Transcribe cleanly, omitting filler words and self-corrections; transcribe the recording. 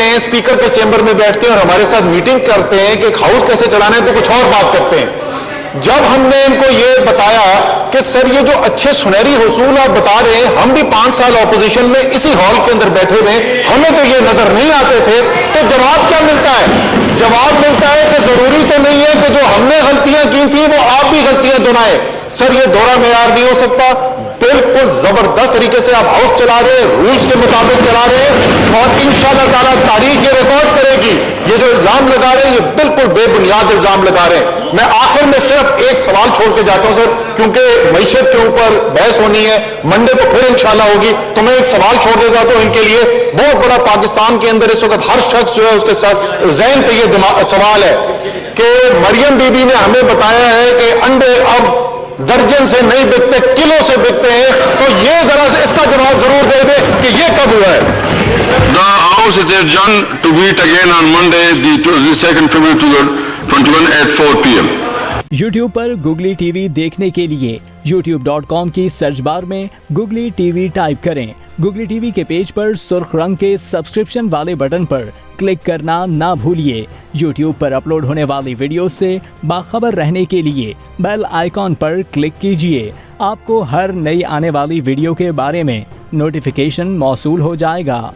हैं, स्पीकर के चेंबर में बैठते हैं और हमारे साथ मीटिंग करते हैं कि हाउस कैसे चलाना है, तो कुछ और बात करते हैं। जब हमने इनको ये बताया कि सर ये जो अच्छे सुनहरी हुसूल आप बता रहे हैं, हम भी 5 साल ऑपोजिशन में इसी हॉल के अंदर बैठे हुए, हमें तो ये नजर नहीं आते थे, तो जवाब क्या मिलता है? जवाब मिलता है कि जरूरी तो नहीं है कि जो हमने गलतियां की थी वो आप भी गलतियां दोहराएं। सर ये दोहरा मेयार नहीं हो सकता। बिल्कुल जबरदस्त तरीके से आप हाउस चला रहे हैं, रूल्स के मुताबिक चला रहे हैं, और इंशाअल्लाह ताला तारीख ये रिकॉर्ड करेगी। ये जो इल्जाम लगा रहे हैं ये बिल्कुल बेबुनियाद इल्जाम लगा रहे हैं। मैं आखिर में सिर्फ एक सवाल छोड़ के जाता हूं सर, क्योंकि मईशत के ऊपर बहस होनी है, मंडे को फिर इंशाअल्लाह होगी, तो मैं एक सवाल छोड़ देता हूं इनके लिए। बहुत बड़ा पाकिस्तान के अंदर इस वक्त हर शख्स जो है उसके साथ ज़हन पे ये सवाल है कि मरियम बीबी ने हमें बताया है कि अंडे अब दर्जन से नहीं बिकते, किलो से बिकते हैं, तो ये जरा इसका जवाब जरूर दे दे कि ये कब हुआ है। The House is adjourned to meet again on Monday, the 2nd February 2021 at 4 p.m. YouTube पर Googly TV देखने के लिए youtube.com की सर्च बार में Googly TV टाइप करें। Googly TV के पेज पर सुर्ख रंग के सब्सक्रिप्शन वाले बटन पर क्लिक करना ना भूलिए। YouTube पर अपलोड होने वाली वीडियो से बाखबर रहने के लिए बेल आइकॉन पर क्लिक कीजिए। आपको हर नई आने वाली वीडियो के बारे में नोटिफिकेशन मौसूल हो जाएगा।